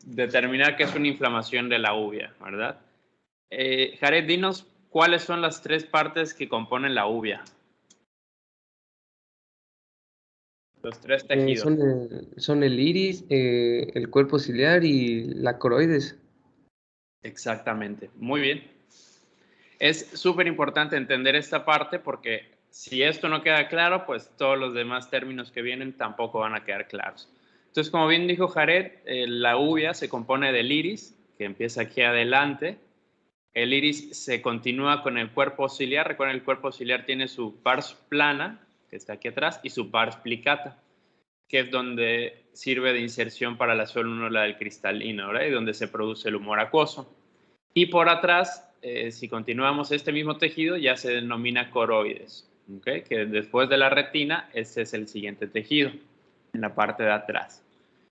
determinar qué es una inflamación de la uvea, ¿verdad? Jared, dinos cuáles son las 3 partes que componen la uvea. Los 3 tejidos. Son el iris, el cuerpo ciliar y la coroides. Exactamente, muy bien. Es súper importante entender esta parte porque si esto no queda claro, pues todos los demás términos que vienen tampoco van a quedar claros. Entonces, como bien dijo Jared, la uvea se compone del iris, que empieza aquí adelante. El iris se continúa con el cuerpo ciliar. Recuerden, el cuerpo ciliar tiene su pars plana, que está aquí atrás, y su pars plicata, que es donde sirve de inserción para la célula del cristalino, ¿verdad? Y donde se produce el humor acuoso. Y por atrás, si continuamos este mismo tejido, ya se denomina coroides, ¿okay? Que después de la retina, este es el siguiente tejido, en la parte de atrás.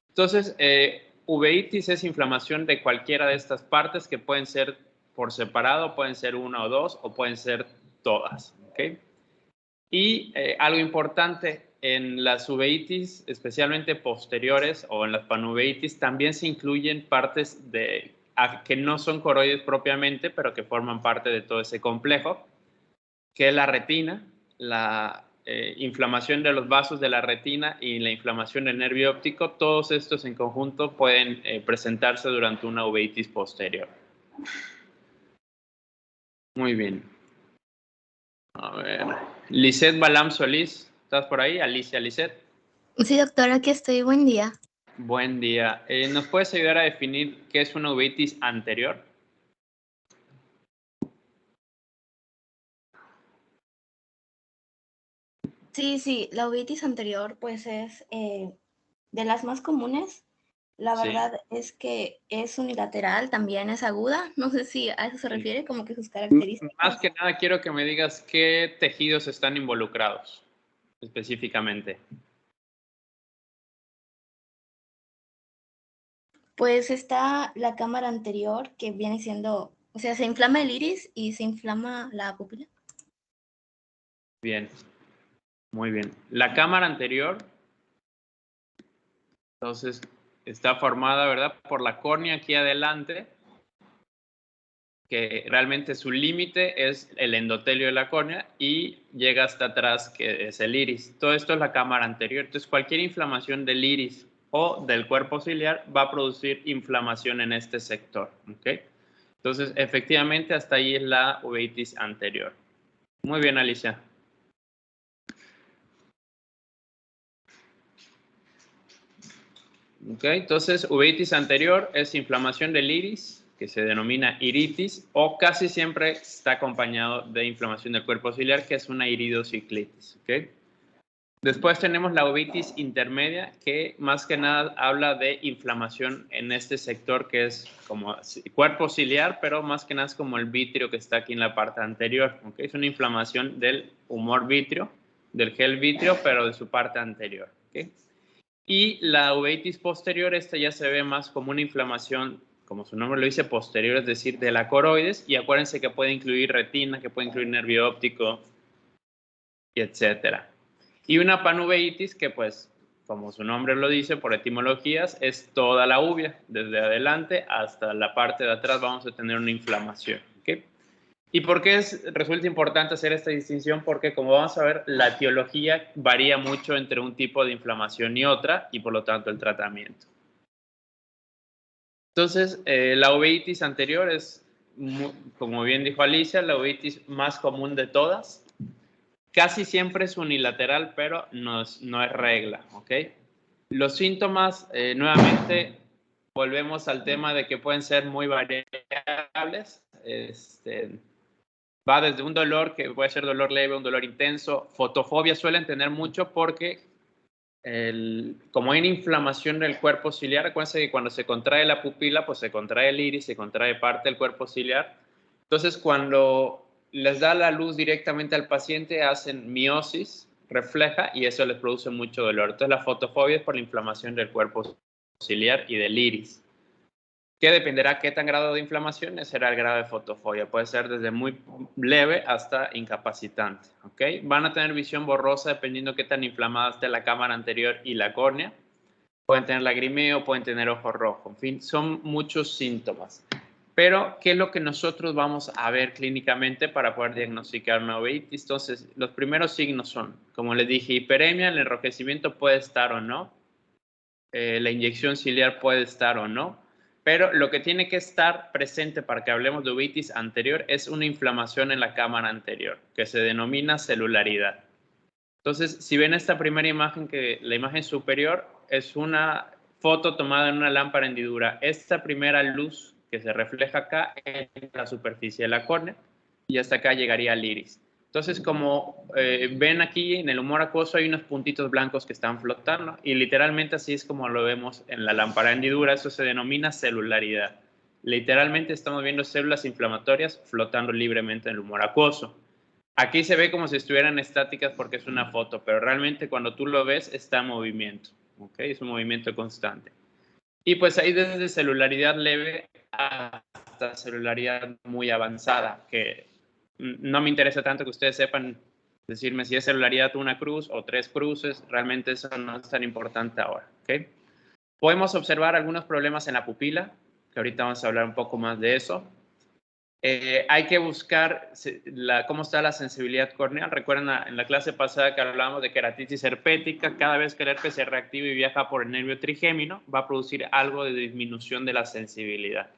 Entonces, uveitis es inflamación de cualquiera de estas partes, que pueden ser por separado, pueden ser una o dos, o pueden ser todas, ¿okay? Y algo importante, en las uveitis, especialmente posteriores, o en las panuveitis, también se incluyen partes que no son coroides propiamente, pero que forman parte de todo ese complejo, que es la retina, la inflamación de los vasos de la retina y la inflamación del nervio óptico. Todos estos en conjunto pueden presentarse durante una uveitis posterior. Muy bien. A ver, Lisette Balam Solís, ¿estás por ahí? Alicia Lisette. Sí, doctora, aquí estoy. Buen día. Buen día. ¿Nos puedes ayudar a definir qué es una uveitis anterior? Sí, la uveitis anterior pues es de las más comunes. La Sí. verdad es que es unilateral, también es aguda. No sé si a eso se refiere, como que sus características. Más que nada quiero que me digas qué tejidos están involucrados específicamente. Pues está la cámara anterior, que viene siendo, o sea, se inflama el iris y se inflama la pupila. Bien, muy bien. La cámara anterior, entonces, está formada, ¿verdad?, por la córnea aquí adelante, que realmente su límite es el endotelio de la córnea, y llega hasta atrás, que es el iris. Todo esto es la cámara anterior. Entonces, cualquier inflamación del iris o del cuerpo ciliar va a producir inflamación en este sector, ¿ok? Entonces, efectivamente, hasta ahí es la uveitis anterior. Muy bien, Alicia. ¿Ok? Entonces, uveitis anterior es inflamación del iris, que se denomina iritis, o casi siempre está acompañado de inflamación del cuerpo ciliar, que es una iridociclitis. ¿Ok? Después tenemos la uveitis intermedia, que más que nada habla de inflamación en este sector, que es como cuerpo ciliar, pero más que nada es como el vítreo que está aquí en la parte anterior. ¿Okay? Es una inflamación del humor vítreo, del gel vítreo, pero de su parte anterior. ¿Okay? Y la uveitis posterior, esta ya se ve más como una inflamación, como su nombre lo dice, posterior, es decir, de la coroides, y acuérdense que puede incluir retina, que puede incluir nervio óptico, y etcétera. Y una panuveitis que, pues, como su nombre lo dice, por etimologías, es toda la uvea, desde adelante hasta la parte de atrás vamos a tener una inflamación. ¿Okay? ¿Y por qué resulta importante hacer esta distinción? Porque, como vamos a ver, la etiología varía mucho entre un tipo de inflamación y otra, y por lo tanto el tratamiento. Entonces, la uveitis anterior es, como bien dijo Alicia, la uveitis más común de todas. Casi siempre es unilateral, pero no es regla, ¿ok? Los síntomas, nuevamente, volvemos al tema de que pueden ser muy variables. Va desde un dolor que puede ser dolor leve, un dolor intenso. Fotofobia suelen tener mucho porque, como hay una inflamación del cuerpo ciliar, acuérdense que cuando se contrae la pupila, pues se contrae el iris, se contrae parte del cuerpo ciliar. Entonces, cuando les da la luz directamente al paciente, hacen miosis, refleja, y eso les produce mucho dolor. Entonces, la fotofobia es por la inflamación del cuerpo ciliar y del iris. Que dependerá qué tan grado de inflamación será el grado de fotofobia. Puede ser desde muy leve hasta incapacitante. ¿Okay? Van a tener visión borrosa dependiendo qué tan inflamada esté la cámara anterior y la córnea. Pueden tener lagrimeo, pueden tener ojo rojo, en fin, son muchos síntomas. Pero, ¿qué es lo que nosotros vamos a ver clínicamente para poder diagnosticar una uveitis? Entonces, los primeros signos son, como les dije, hiperemia, el enrojecimiento puede estar o no, la inyección ciliar puede estar o no, pero lo que tiene que estar presente para que hablemos de uveitis anterior es una inflamación en la cámara anterior, que se denomina celularidad. Entonces, si ven esta primera imagen, que la imagen superior es una foto tomada en una lámpara hendidura. Esta primera luz que se refleja acá es la superficie de la córnea y hasta acá llegaría al iris. Entonces, como ven aquí en el humor acuoso hay unos puntitos blancos que están flotando y literalmente así es como lo vemos en la lámpara hendidura. Eso se denomina celularidad. Literalmente estamos viendo células inflamatorias flotando libremente en el humor acuoso. Aquí se ve como si estuvieran estáticas porque es una foto, pero realmente cuando tú lo ves está en movimiento, ¿ok? Es un movimiento constante. Y pues hay desde celularidad leve hasta celularidad muy avanzada, que no me interesa tanto que ustedes sepan decirme si es celularidad una cruz o 3 cruces, realmente eso no es tan importante ahora, ¿ok? Podemos observar algunos problemas en la pupila, que ahorita vamos a hablar un poco más de eso. Hay que buscar cómo está la sensibilidad corneal. Recuerden en la clase pasada que hablábamos de queratitis herpética. Cada vez que el herpes se reactiva y viaja por el nervio trigémino, va a producir algo de disminución de la sensibilidad.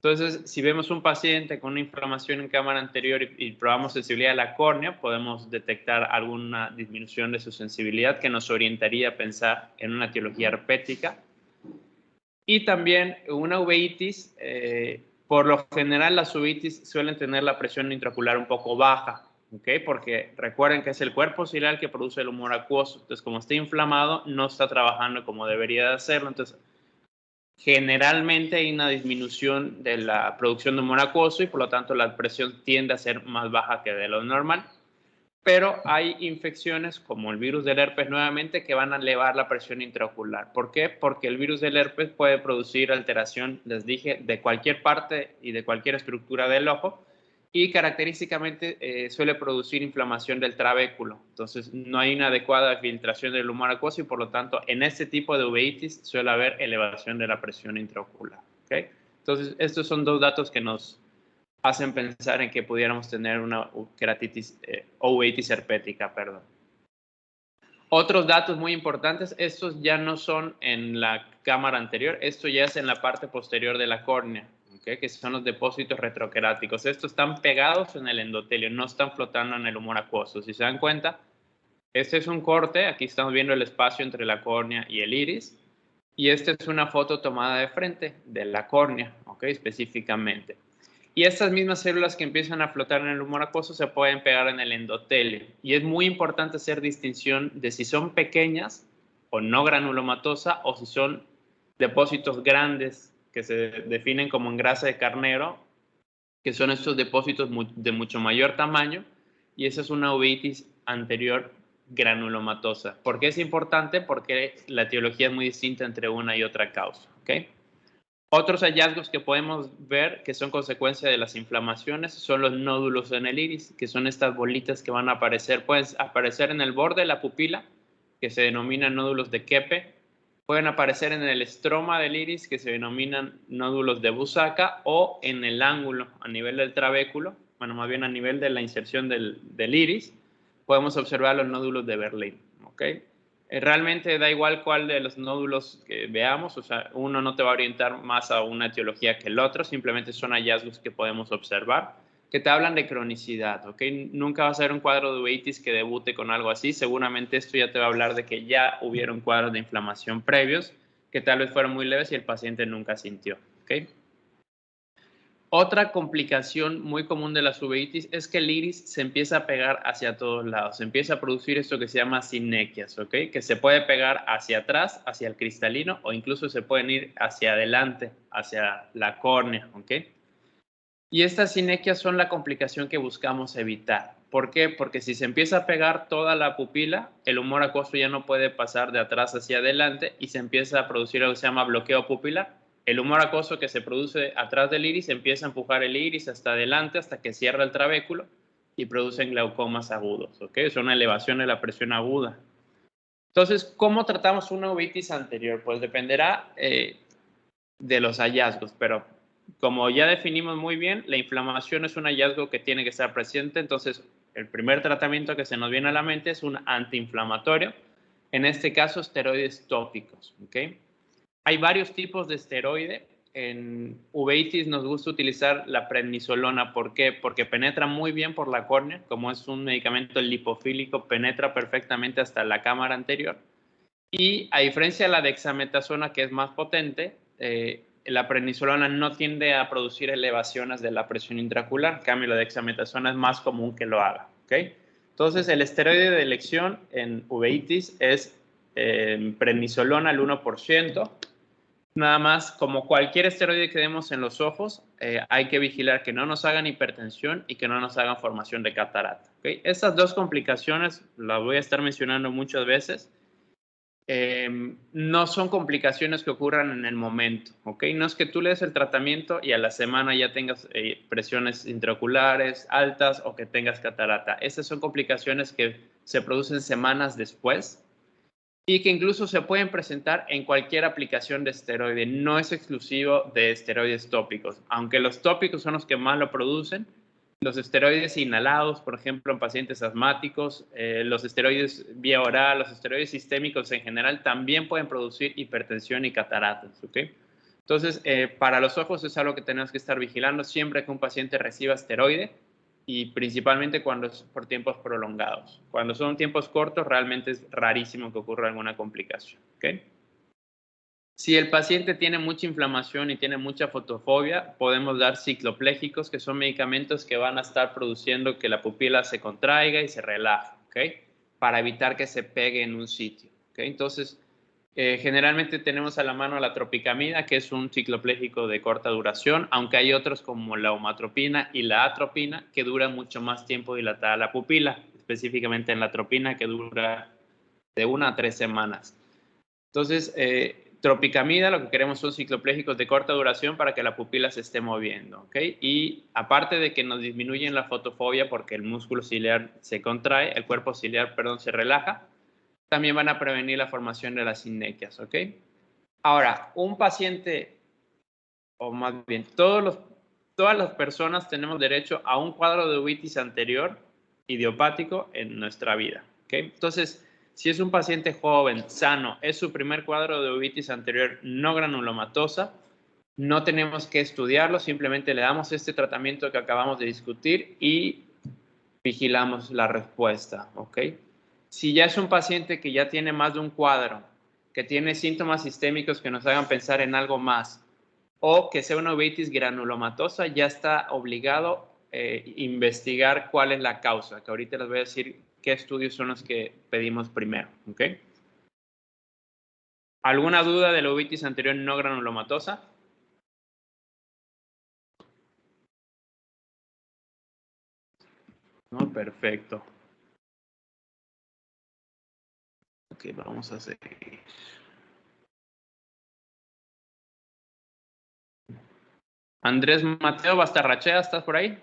Entonces, si vemos un paciente con una inflamación en cámara anterior y probamos sensibilidad de la córnea, podemos detectar alguna disminución de su sensibilidad que nos orientaría a pensar en una etiología herpética. Y también una uveitis, por lo general las uveitis suelen tener la presión intraocular un poco baja, ¿ok? Porque recuerden que es el cuerpo ciliar que produce el humor acuoso. Entonces, como está inflamado, no está trabajando como debería de hacerlo. Entonces, generalmente hay una disminución de la producción de humor acuoso y por lo tanto la presión tiende a ser más baja que de lo normal. Pero hay infecciones como el virus del herpes nuevamente que van a elevar la presión intraocular. ¿Por qué? Porque el virus del herpes puede producir alteración, les dije, de cualquier parte y de cualquier estructura del ojo y característicamente suele producir inflamación del trabéculo. Entonces no hay una adecuada filtración del humor acuoso y por lo tanto en este tipo de uveitis suele haber elevación de la presión intraocular. ¿Okay? Entonces estos son dos datos que nos hacen pensar en que pudiéramos tener una queratitis o uveitis herpética, perdón. Otros datos muy importantes, estos ya no son en la cámara anterior, esto ya es en la parte posterior de la córnea, ¿okay? Que son los depósitos retroqueráticos. Estos están pegados en el endotelio, no están flotando en el humor acuoso. Si se dan cuenta, este es un corte, aquí estamos viendo el espacio entre la córnea y el iris, y esta es una foto tomada de frente de la córnea, ¿okay? Específicamente. Y estas mismas células que empiezan a flotar en el humor acuoso se pueden pegar en el endotelio. Y es muy importante hacer distinción de si son pequeñas o no granulomatosa o si son depósitos grandes que se definen como en grasa de carnero, que son estos depósitos de mucho mayor tamaño. Y esa es una uveitis anterior granulomatosa. ¿Por qué es importante? Porque la etiología es muy distinta entre una y otra causa. ¿Okay? Otros hallazgos que podemos ver que son consecuencia de las inflamaciones son los nódulos en el iris, que son estas bolitas que van a aparecer, pueden aparecer en el borde de la pupila, que se denominan nódulos de Keppe, pueden aparecer en el estroma del iris, que se denominan nódulos de Busacca, o en el ángulo a nivel del trabéculo, bueno, más bien a nivel de la inserción del iris, podemos observar los nódulos de Berlín, ¿ok? Realmente da igual cuál de los nódulos que veamos, o sea, uno no te va a orientar más a una etiología que el otro, simplemente son hallazgos que podemos observar, que te hablan de cronicidad, ¿ok? Nunca vas a ver un cuadro de uveitis que debute con algo así, seguramente esto ya te va a hablar de que ya hubieron cuadros de inflamación previos, que tal vez fueron muy leves y el paciente nunca sintió, ¿ok? Otra complicación muy común de las uveitis es que el iris se empieza a pegar hacia todos lados, se empieza a producir esto que se llama sinequias, ¿ok? Que se puede pegar hacia atrás, hacia el cristalino, o incluso se pueden ir hacia adelante, hacia la córnea, ¿ok? Y estas sinequias son la complicación que buscamos evitar. ¿Por qué? Porque si se empieza a pegar toda la pupila, el humor acuoso ya no puede pasar de atrás hacia adelante y se empieza a producir lo que se llama bloqueo pupilar. El humor acuoso que se produce atrás del iris empieza a empujar el iris hasta adelante hasta que cierra el trabéculo y producen glaucomas agudos, ¿ok? Es una elevación de la presión aguda. Entonces, ¿cómo tratamos una uveitis anterior? Pues dependerá de los hallazgos, pero como ya definimos muy bien, la inflamación es un hallazgo que tiene que estar presente, entonces el primer tratamiento que se nos viene a la mente es un antiinflamatorio, en este caso esteroides tópicos, ¿ok? Hay varios tipos de esteroide. En uveitis nos gusta utilizar la prednisolona. ¿Por qué? Porque penetra muy bien por la córnea, como es un medicamento lipofílico, penetra perfectamente hasta la cámara anterior. Y a diferencia de la dexametasona, que es más potente, la prednisolona no tiende a producir elevaciones de la presión intraocular. En cambio, la dexametasona es más común que lo haga, ¿ok? Entonces, el esteroide de elección en uveitis es prednisolona al 1%. Nada más, como cualquier esteroide que demos en los ojos, hay que vigilar que no nos hagan hipertensión y que no nos hagan formación de catarata, ¿ok? Estas dos complicaciones las voy a estar mencionando muchas veces. No son complicaciones que ocurran en el momento, ¿ok? No es que tú le des el tratamiento y a la semana ya tengas presiones intraoculares altas o que tengas catarata. Estas son complicaciones que se producen semanas después y que incluso se pueden presentar en cualquier aplicación de esteroide. No es exclusivo de esteroides tópicos. Aunque los tópicos son los que más lo producen, los esteroides inhalados, por ejemplo, en pacientes asmáticos, los esteroides vía oral, los esteroides sistémicos en general también pueden producir hipertensión y cataratas, ¿ok? Entonces, para los ojos es algo que tenemos que estar vigilando siempre que un paciente reciba esteroide y principalmente cuando es por tiempos prolongados. Cuando son tiempos cortos, realmente es rarísimo que ocurra alguna complicación, ¿ok? Si el paciente tiene mucha inflamación y tiene mucha fotofobia, podemos dar cicloplégicos, que son medicamentos que van a estar produciendo que la pupila se contraiga y se relaje, ¿ok? Para evitar que se pegue en un sitio, ¿ok? Entonces, generalmente tenemos a la mano la tropicamida, que es un cicloplégico de corta duración, aunque hay otros como la omatropina y la atropina, que duran mucho más tiempo dilatada la pupila, específicamente en la atropina, que dura de 1 a 3 semanas. Entonces, tropicamida, lo que queremos son cicloplégicos de corta duración para que la pupila se esté moviendo, ¿ok? Y aparte de que nos disminuyen la fotofobia porque el músculo ciliar se contrae, el cuerpo ciliar, perdón, se relaja, también van a prevenir la formación de las synectias, ¿ok? Ahora, un paciente, o más bien, todas las personas tenemos derecho a un cuadro de uveitis anterior idiopático en nuestra vida, ¿ok? Entonces, si es un paciente joven, sano, es su primer cuadro de uveitis anterior no granulomatosa, no tenemos que estudiarlo, simplemente le damos este tratamiento que acabamos de discutir y vigilamos la respuesta, ¿ok? Si ya es un paciente que ya tiene más de un cuadro, que tiene síntomas sistémicos que nos hagan pensar en algo más, o que sea una uveitis granulomatosa, ya está obligado investigar cuál es la causa, que ahorita les voy a decir qué estudios son los que pedimos primero, ¿ok? ¿Alguna duda de la uveitis anterior no granulomatosa? No, perfecto. Ok, vamos a seguir. Andrés Mateo Bastarrachea, ¿estás por ahí?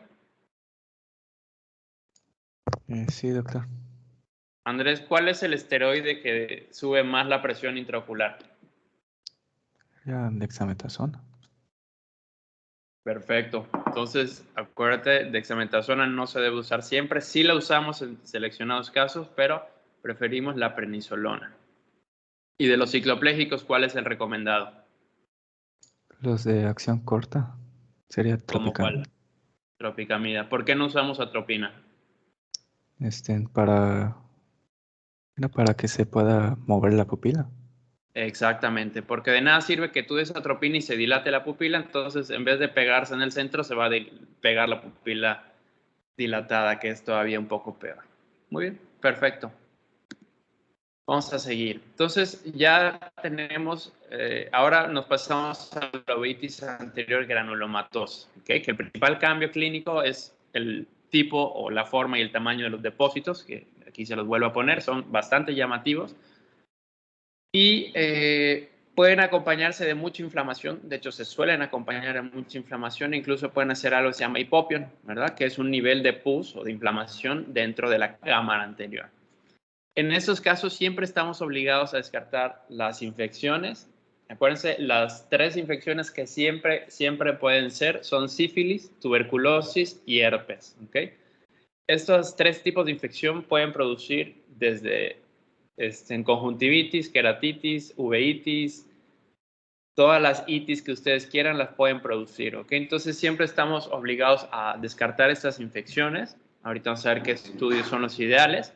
Sí, doctor. Andrés, ¿cuál es el esteroide que sube más la presión intraocular? Ya, dexametasona. Perfecto. Entonces, acuérdate, dexametasona no se debe usar siempre. Sí la usamos en seleccionados casos, pero preferimos la prednisolona. Y de los cicloplégicos, ¿cuál es el recomendado? Los de acción corta. Sería ¿Cómo tropicamida. cuál? Tropicamida. ¿Por qué no usamos atropina? Para que se pueda mover la pupila. Exactamente, porque de nada sirve que tú des atropina y se dilate la pupila, entonces en vez de pegarse en el centro se va a pegar la pupila dilatada, que es todavía un poco peor. Muy bien, perfecto. Vamos a seguir. Entonces ya tenemos, ahora nos pasamos a la uveitis anterior granulomatosa, ¿okay? Que el principal cambio clínico es el tipo o la forma y el tamaño de los depósitos, que aquí se los vuelvo a poner, son bastante llamativos. Y pueden acompañarse de mucha inflamación, de hecho se suelen acompañar de mucha inflamación, incluso pueden hacer algo que se llama hipopion, ¿verdad? Que es un nivel de pus o de inflamación dentro de la cámara anterior. En esos casos siempre estamos obligados a descartar las infecciones. Acuérdense, las 3 infecciones que siempre pueden ser son sífilis, tuberculosis y herpes. ¿Okay? Estos 3 tipos de infección pueden producir desde en conjuntivitis, queratitis, uveitis, todas las itis que ustedes quieran las pueden producir. ¿Okay? Entonces siempre estamos obligados a descartar estas infecciones. Ahorita vamos a ver qué estudios son los ideales.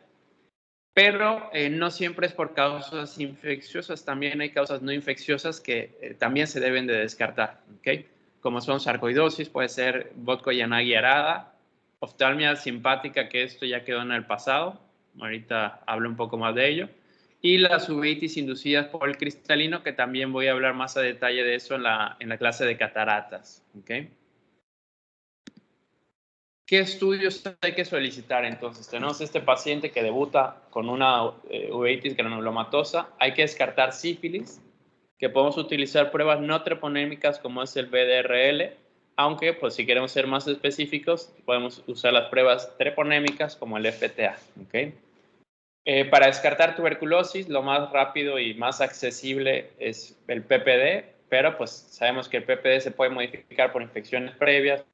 Pero no siempre es por causas infecciosas, también hay causas no infecciosas que también se deben de descartar, ¿okay? Como son sarcoidosis, puede ser Vodko-Yanagi arada, oftalmia simpática, que esto ya quedó en el pasado, ahorita hablo un poco más de ello, y las uveitis inducidas por el cristalino, que también voy a hablar más a detalle de eso en la clase de cataratas, ¿okay? ¿Qué estudios hay que solicitar entonces? Tenemos este paciente que debuta con una uveitis granulomatosa. Hay que descartar sífilis, que podemos utilizar pruebas no treponémicas como es el BDRL, aunque pues si queremos ser más específicos podemos usar las pruebas treponémicas como el FTA. ¿Okay? Para descartar tuberculosis, lo más rápido y más accesible es el PPD, pero pues sabemos que el PPD se puede modificar por infecciones previas,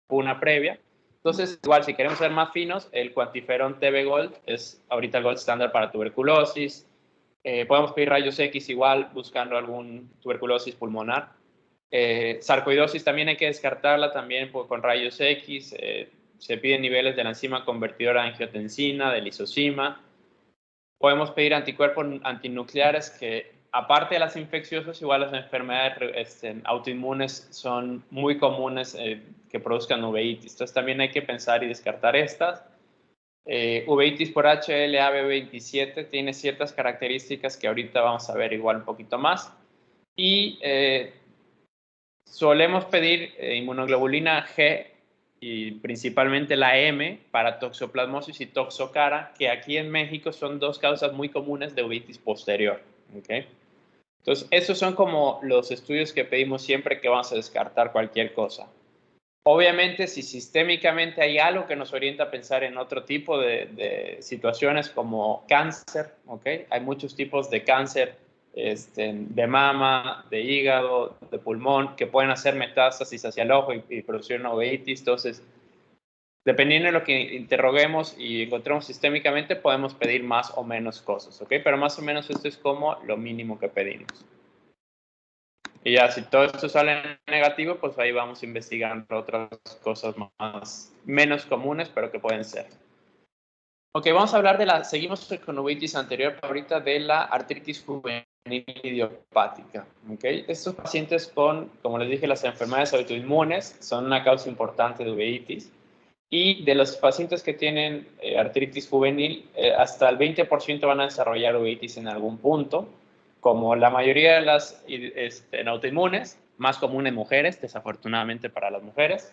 una previa. Entonces, igual, si queremos ser más finos, el cuantiferón TB Gold es ahorita el gold estándar para tuberculosis. Podemos pedir rayos X igual, buscando algún tuberculosis pulmonar. Sarcoidosis también hay que descartarla también con rayos X. Se piden niveles de la enzima convertidora de angiotensina, de lisozima. Podemos pedir anticuerpos antinucleares que, aparte de las infecciosas, igual las enfermedades autoinmunes son muy comunes que produzcan uveitis. Entonces también hay que pensar y descartar estas. Uveitis por HLA-B27 tiene ciertas características que ahorita vamos a ver igual un poquito más. Y solemos pedir inmunoglobulina G y principalmente la M para toxoplasmosis y toxocara, que aquí en México son 2 causas muy comunes de uveitis posterior. ¿Okay? Entonces, esos son como los estudios que pedimos siempre que vamos a descartar cualquier cosa. Obviamente, si sistémicamente hay algo que nos orienta a pensar en otro tipo de situaciones como cáncer, ¿okay? Hay muchos tipos de cáncer de mama, de hígado, de pulmón, que pueden hacer metástasis hacia el ojo y producir una uveitis. Entonces, dependiendo de lo que interroguemos y encontremos sistémicamente, podemos pedir más o menos cosas, ¿ok? Pero más o menos esto es como lo mínimo que pedimos. Y ya, si todo esto sale negativo, pues ahí vamos investigando otras cosas menos comunes, pero que pueden ser. Ok, vamos a hablar seguimos con uveitis anterior, pero ahorita de la artritis juvenil idiopática. ¿Okay? Estos pacientes con, como les dije, las enfermedades autoinmunes son una causa importante de uveitis. Y de los pacientes que tienen artritis juvenil, hasta el 20% van a desarrollar uveitis en algún punto. Como la mayoría de las autoinmunes, más común en mujeres, desafortunadamente para las mujeres.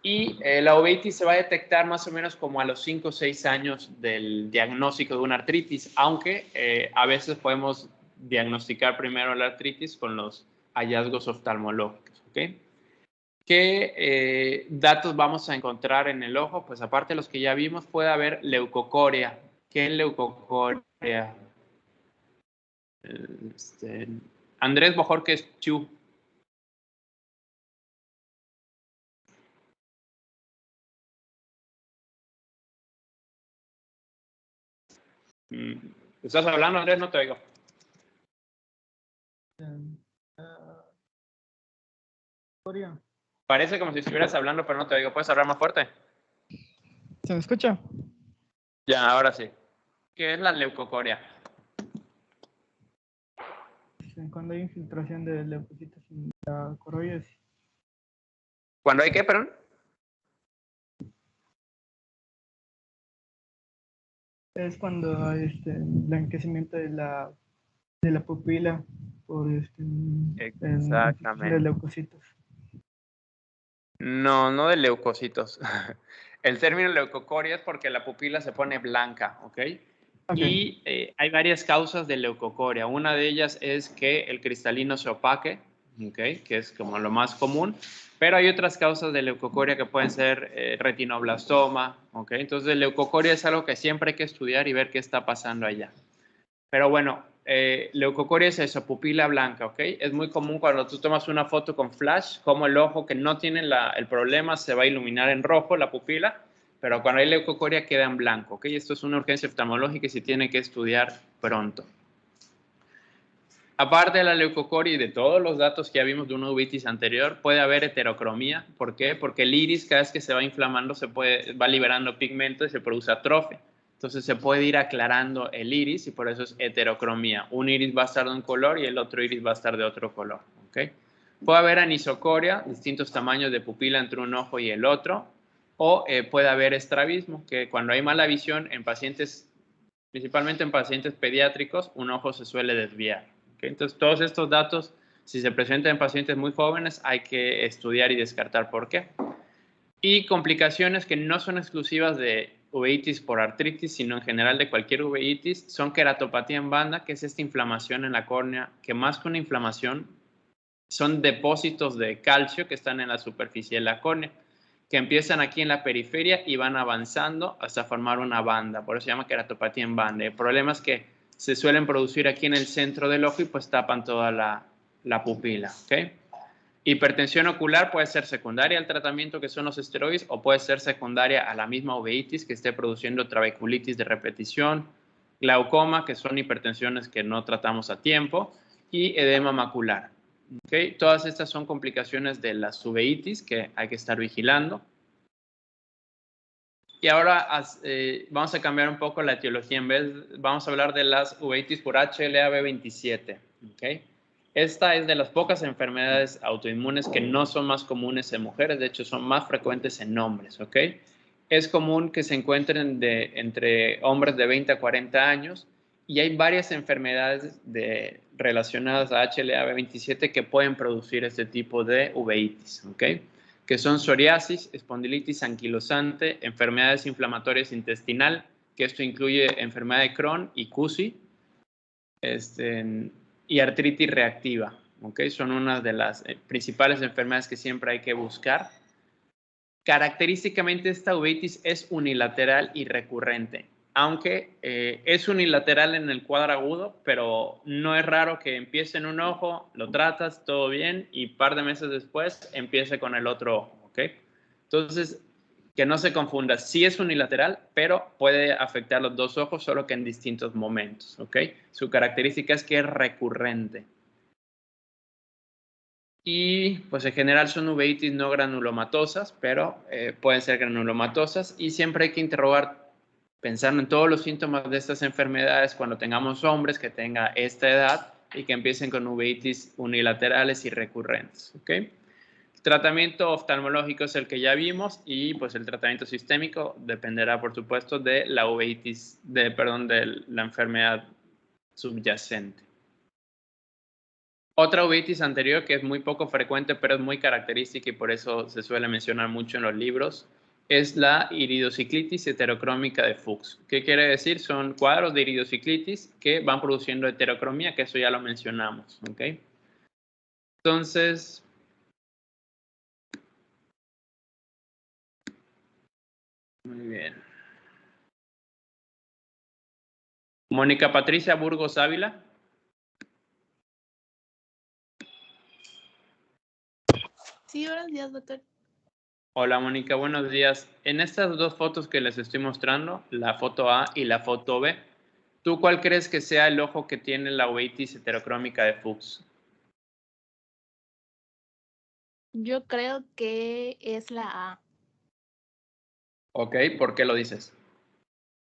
Y la uveitis se va a detectar más o menos como a los 5 o 6 años del diagnóstico de una artritis, aunque a veces podemos diagnosticar primero la artritis con los hallazgos oftalmológicos. ¿Okay? ¿Qué datos vamos a encontrar en el ojo? Pues aparte de los que ya vimos, puede haber leucocoria. ¿Qué es leucocoria? Andrés Bojorquez Chu. ¿Estás hablando, Andrés? No te oigo. Parece como si estuvieras hablando, pero no te oigo. ¿Puedes hablar más fuerte? ¿Se me escucha? Ya, ahora sí. ¿Qué es la leucocoria? Cuando hay infiltración de leucocitos en la coroides. ¿Cuándo hay qué, perdón? Es cuando hay blanquecimiento de la pupila por Exactamente. de leucocitos. No, no de leucocitos. El término leucocoria es porque la pupila se pone blanca, ¿ok? Y hay varias causas de leucocoria. Una de ellas es que el cristalino se opaque, ¿okay? Que es como lo más común. Pero hay otras causas de leucocoria que pueden ser retinoblastoma, ¿okay? Entonces, leucocoria es algo que siempre hay que estudiar y ver qué está pasando allá. Pero bueno, leucocoria es eso, pupila blanca, ¿ok? Es muy común cuando tú tomas una foto con flash, como el ojo que no tiene el problema se va a iluminar en rojo, la pupila, pero cuando hay leucocoria queda en blanco, ¿ok? Esto es una urgencia oftalmológica y se tiene que estudiar pronto. Aparte de la leucocoria y de todos los datos que ya vimos de una uveitis anterior, puede haber heterocromía. ¿Por qué? Porque el iris cada vez que se va inflamando va liberando pigmento y se produce atrofia. Entonces se puede ir aclarando el iris y por eso es heterocromía. Un iris va a estar de un color y el otro iris va a estar de otro color. ¿Okay? Puede haber anisocoria, distintos tamaños de pupila entre un ojo y el otro. O puede haber estrabismo, que cuando hay mala visión en pacientes, principalmente en pacientes pediátricos, un ojo se suele desviar. ¿Okay? Entonces, todos estos datos, si se presentan en pacientes muy jóvenes, hay que estudiar y descartar por qué. Y complicaciones que no son exclusivas de uveitis por artritis, sino en general de cualquier uveitis, son queratopatía en banda, que es esta inflamación en la córnea, que más que una inflamación, son depósitos de calcio que están en la superficie de la córnea, que empiezan aquí en la periferia y van avanzando hasta formar una banda. Por eso se llama queratopatía en banda. El problema es que se suelen producir aquí en el centro del ojo y pues tapan toda la pupila. ¿Okay? Hipertensión ocular puede ser secundaria al tratamiento que son los esteroides o puede ser secundaria a la misma uveitis que esté produciendo trabeculitis de repetición, glaucoma, que son hipertensiones que no tratamos a tiempo, y edema macular. ¿Okay? Todas estas son complicaciones de las uveitis que hay que estar vigilando. Y ahora vamos a cambiar un poco la etiología. Vamos a hablar de las uveitis por HLA-B27. ¿Okay? Esta es de las pocas enfermedades autoinmunes que no son más comunes en mujeres, de hecho son más frecuentes en hombres. ¿Okay? Es común que se encuentren entre hombres de 20 a 40 años y hay varias enfermedades relacionadas a HLA-B27 que pueden producir este tipo de uveitis. ¿Okay? Que son psoriasis, espondilitis anquilosante, enfermedades inflamatorias intestinal, que esto incluye enfermedad de Crohn y CUSI, y artritis reactiva. ¿Okay? Son una de las principales enfermedades que siempre hay que buscar. Característicamente esta uveitis es unilateral y recurrente, aunque es unilateral en el cuadro agudo, pero no es raro que empiece en un ojo, lo tratas, todo bien, y un par de meses después empiece con el otro ojo. ¿Okay? Entonces, que no se confunda, sí es unilateral, pero puede afectar los dos ojos, solo que en distintos momentos. ¿Okay? Su característica es que es recurrente. Y pues en general son uveitis no granulomatosas, pero pueden ser granulomatosas y siempre hay que interrogar pensando en todos los síntomas de estas enfermedades cuando tengamos hombres que tengan esta edad y que empiecen con uveitis unilaterales y recurrentes. ¿Okay? El tratamiento oftalmológico es el que ya vimos y pues el tratamiento sistémico dependerá por supuesto de la uveitis, de la enfermedad subyacente. Otra uveitis anterior que es muy poco frecuente, pero es muy característica y por eso se suele mencionar mucho en los libros, es la iridociclitis heterocrómica de Fuchs. ¿Qué quiere decir? Son cuadros de iridociclitis que van produciendo heterocromía, que eso ya lo mencionamos. ¿Okay? Entonces, muy bien. Mónica Patricia Burgos Ávila. Sí, buenos días, doctor. Hola Mónica, buenos días. En estas dos fotos que les estoy mostrando, la foto A y la foto B, ¿tú cuál crees que sea el ojo que tiene la uveitis heterocrómica de Fuchs? Yo creo que es la A, Ok, ¿por qué lo dices?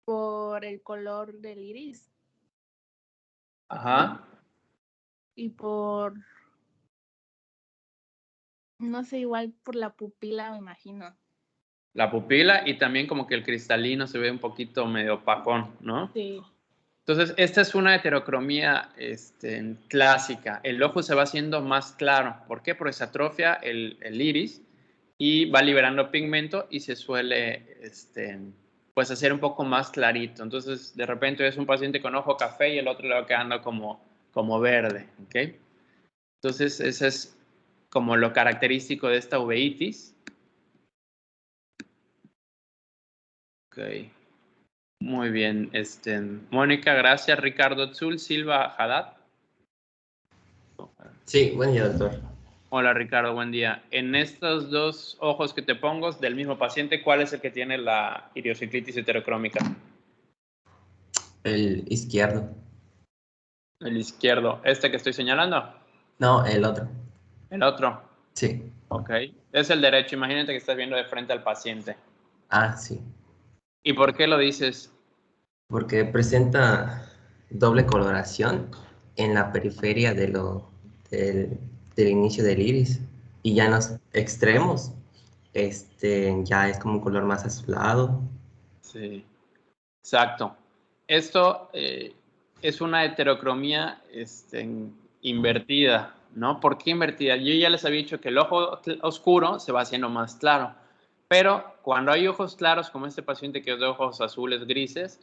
por el color del iris Ajá. y no sé, igual por la pupila, me imagino. La pupila y también como que el cristalino se ve un poquito medio opacón, ¿no? Sí. Entonces, esta es una heterocromía clásica. El ojo se va haciendo más claro. ¿Por qué? Porque se atrofia el iris y va liberando pigmento y se suele pues hacer un poco más clarito. Entonces, de repente es un paciente con ojo café y el otro le va quedando como verde. ¿Okay? Entonces, ese es como lo característico de esta uveitis. Ok. Muy bien. Mónica, gracias. Ricardo Tzul, Silva Haddad. Sí, buen día, doctor. Hola, Ricardo, buen día. En estos dos ojos que te pongo del mismo paciente, ¿cuál es el que tiene la idiosinclitis heterocrómica? El izquierdo. El izquierdo. ¿Este que estoy señalando? No, el otro. El otro. Sí. Ok. Es el derecho. Imagínate que estás viendo de frente al paciente. Ah, sí. ¿Y por qué lo dices? Porque presenta doble coloración en la periferia del inicio del iris. Y ya en los extremos, ya es como un color más azulado. Sí. Exacto. Esto es una heterocromía invertida, ¿no? ¿Por qué invertida? Yo ya les había dicho que el ojo oscuro se va haciendo más claro, pero cuando hay ojos claros, como este paciente que es de ojos azules, grises,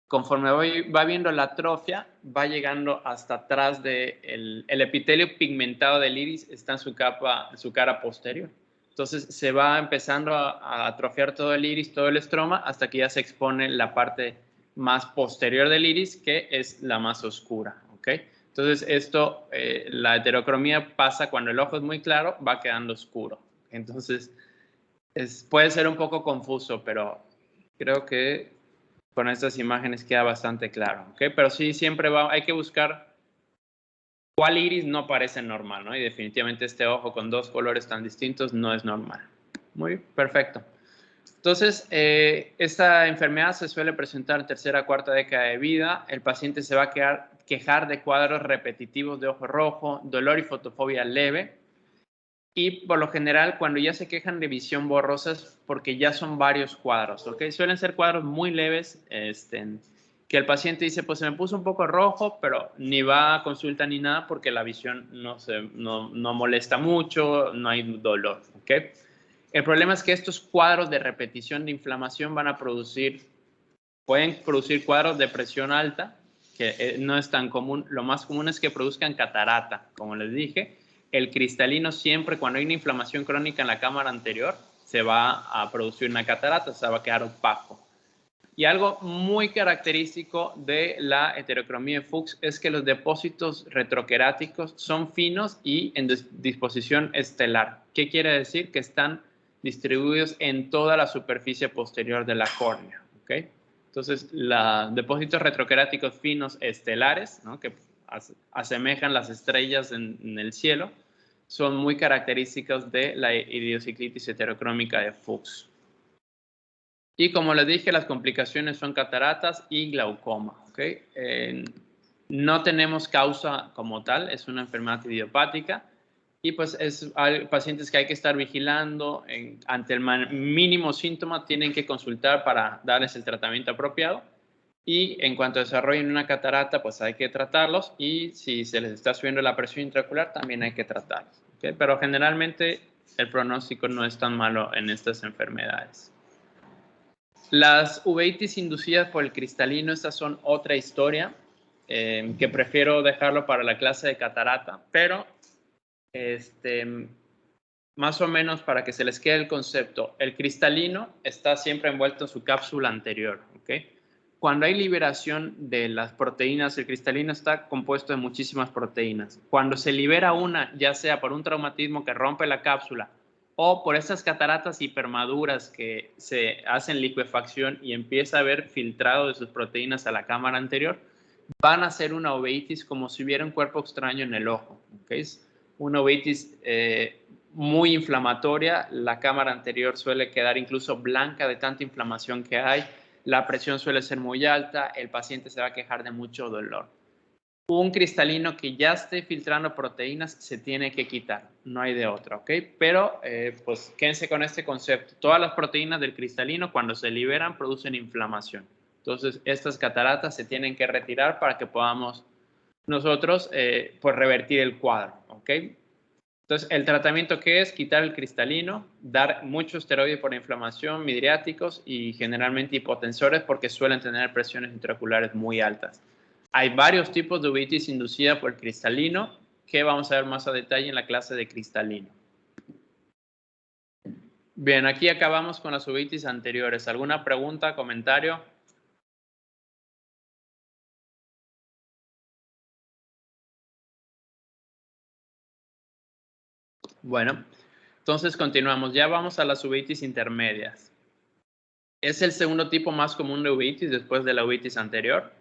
conforme va viendo la atrofia, va llegando hasta atrás del el epitelio pigmentado del iris, está en su cara posterior. Entonces se va empezando a atrofiar todo el iris, todo el estroma, hasta que ya se expone la parte más posterior del iris, que es la más oscura, ¿ok? Entonces esto, la heterocromía pasa cuando el ojo es muy claro, va quedando oscuro. Entonces puede ser un poco confuso, pero creo que con estas imágenes queda bastante claro, ¿ok? Pero sí, siempre hay que buscar cuál iris no parece normal, ¿no? Y definitivamente este ojo con dos colores tan distintos no es normal. Muy perfecto. Entonces, esta enfermedad se suele presentar en tercera o cuarta década de vida. El paciente se va a quejar de cuadros repetitivos de ojo rojo, dolor y fotofobia leve. Y por lo general, cuando ya se quejan de visión borrosa es porque ya son varios cuadros, ¿ok? Suelen ser cuadros muy leves, que el paciente dice, pues se me puso un poco rojo, pero ni va a consulta ni nada porque la visión no molesta mucho, no hay dolor, ¿ok? El problema es que estos cuadros de repetición de inflamación pueden producir cuadros de presión alta, que no es tan común. Lo más común es que produzcan catarata, como les dije. El cristalino siempre, cuando hay una inflamación crónica en la cámara anterior, se va a producir una catarata, se va a quedar opaco. Y algo muy característico de la heterocromía de Fuchs es que los depósitos retroqueráticos son finos y en disposición estelar. ¿Qué quiere decir? Que están distribuidos en toda la superficie posterior de la córnea, ¿ok? Entonces, los depósitos retroqueráticos finos estelares, ¿no? Que asemejan las estrellas en el cielo, son muy característicos de la idiosinclitis heterocrómica de Fuchs. Y como les dije, las complicaciones son cataratas y glaucoma, ¿ok? No tenemos causa como tal, es una enfermedad idiopática y pues hay pacientes que hay que estar vigilando. Ante el mínimo síntoma tienen que consultar para darles el tratamiento apropiado y en cuanto desarrollen una catarata pues hay que tratarlos y si se les está subiendo la presión intraocular también hay que tratarlos, ¿ok? Pero generalmente el pronóstico no es tan malo en estas enfermedades. Las uveitis inducidas por el cristalino, estas son otra historia, que prefiero dejarlo para la clase de catarata, pero más o menos para que se les quede el concepto, el cristalino está siempre envuelto en su cápsula anterior, ¿ok? Cuando hay liberación de las proteínas, el cristalino está compuesto de muchísimas proteínas. Cuando se libera una, ya sea por un traumatismo que rompe la cápsula o por esas cataratas hipermaduras que se hacen liquefacción y empieza a haber filtrado de sus proteínas a la cámara anterior, van a hacer una uveitis como si hubiera un cuerpo extraño en el ojo, ¿ok? Es una uveitis muy inflamatoria. La cámara anterior suele quedar incluso blanca de tanta inflamación que hay. La presión suele ser muy alta, el paciente se va a quejar de mucho dolor. Un cristalino que ya esté filtrando proteínas se tiene que quitar, no hay de otra, ¿ok? Pero pues quédense con este concepto. Todas las proteínas del cristalino cuando se liberan producen inflamación. Entonces estas cataratas se tienen que retirar para que podamos nosotros pues revertir el cuadro, ¿ok? Entonces, el tratamiento que es quitar el cristalino, dar mucho esteroide por inflamación, midriáticos y generalmente hipotensores porque suelen tener presiones intraoculares muy altas. Hay varios tipos de uveitis inducida por el cristalino. que vamos a ver más a detalle en la clase de cristalino. Bien, aquí acabamos con las uveitis anteriores. ¿Alguna pregunta, comentario? Bueno, entonces continuamos. Ya vamos a las uveitis intermedias. Es el segundo tipo más común de uveitis después de la uveitis anterior.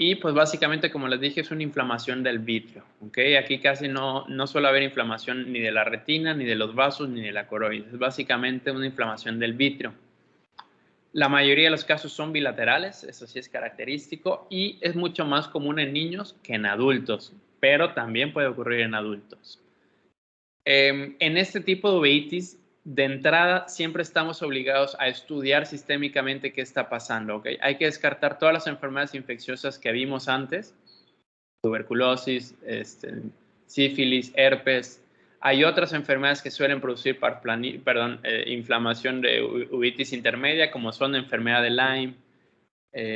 Y pues básicamente, como les dije, es una inflamación del vitrio. ¿Okay? Aquí casi no suele haber inflamación ni de la retina, ni de los vasos, ni de la coroides. Es básicamente una inflamación del vitrio. La mayoría de los casos son bilaterales, eso sí es característico, y es mucho más común en niños que en adultos, pero también puede ocurrir en adultos. En este tipo de uveitis, de entrada, siempre estamos obligados a estudiar sistémicamente qué está pasando. ¿Okay? Hay que descartar todas las enfermedades infecciosas que vimos antes, tuberculosis, sífilis, herpes. Hay otras enfermedades que suelen producir inflamación de uveitis intermedia, como son la enfermedad de Lyme,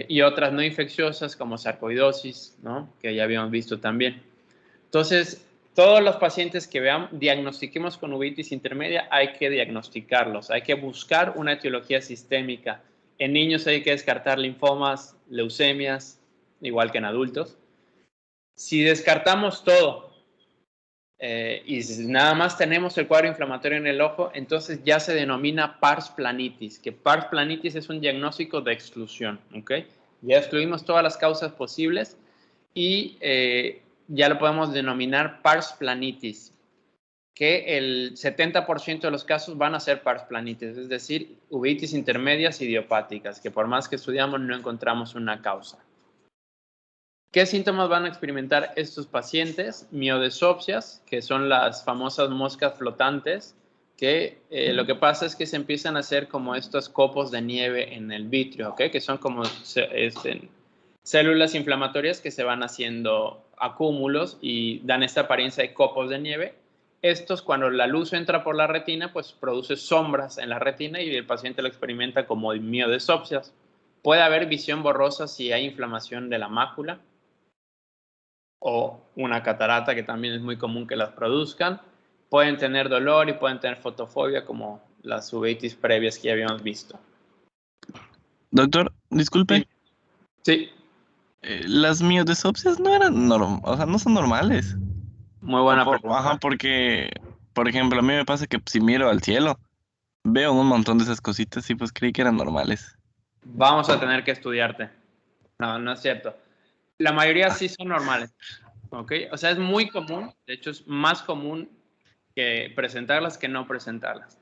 y otras no infecciosas como sarcoidosis, ¿no? Que ya habíamos visto también. Entonces, todos los pacientes que diagnostiquemos con uveitis intermedia, hay que diagnosticarlos, hay que buscar una etiología sistémica. En niños hay que descartar linfomas, leucemias, igual que en adultos. Si descartamos todo y nada más tenemos el cuadro inflamatorio en el ojo, entonces ya se denomina pars planitis, que pars planitis es un diagnóstico de exclusión. ¿Okay? Ya excluimos todas las causas posibles y ya lo podemos denominar pars planitis, que el 70% de los casos van a ser pars planitis, es decir, uveitis intermedias idiopáticas, que por más que estudiamos no encontramos una causa. ¿Qué síntomas van a experimentar estos pacientes? Miodesopsias, que son las famosas moscas flotantes, que lo que pasa es que se empiezan a hacer como estos copos de nieve en el vitrio, ¿okay? Que son como células inflamatorias que se van haciendo acúmulos y dan esta apariencia de copos de nieve. Estos, cuando la luz entra por la retina, pues produce sombras en la retina y el paciente lo experimenta como miodesopsias. Puede haber visión borrosa si hay inflamación de la mácula o una catarata, que también es muy común que las produzcan. Pueden tener dolor y pueden tener fotofobia, como las uveitis previas que ya habíamos visto. Doctor, disculpe. Sí. Las miodesopsias no eran no son normales. Muy buena pregunta. Ajá, porque, por ejemplo, a mí me pasa que si miro al cielo, veo un montón de esas cositas y pues creí que eran normales. Vamos a tener que estudiarte. No es cierto. La mayoría sí son normales. ¿Ok? O sea, es muy común. De hecho, es más común que presentarlas que no presentarlas.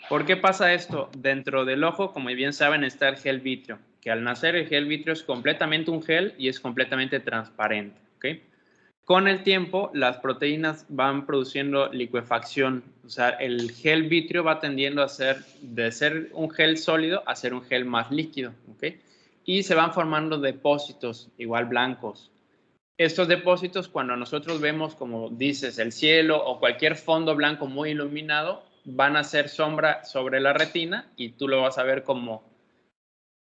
¿Por qué pasa esto? Dentro del ojo, como bien saben, está el gel vítreo, que al nacer el gel vítreo es completamente un gel y es completamente transparente. ¿Okay? Con el tiempo, las proteínas van produciendo licuefacción. O sea, el gel vítreo va tendiendo de ser un gel sólido a ser un gel más líquido. ¿Okay? Y se van formando depósitos, igual blancos. Estos depósitos, cuando nosotros vemos, como dices, el cielo o cualquier fondo blanco muy iluminado, van a hacer sombra sobre la retina y tú lo vas a ver como,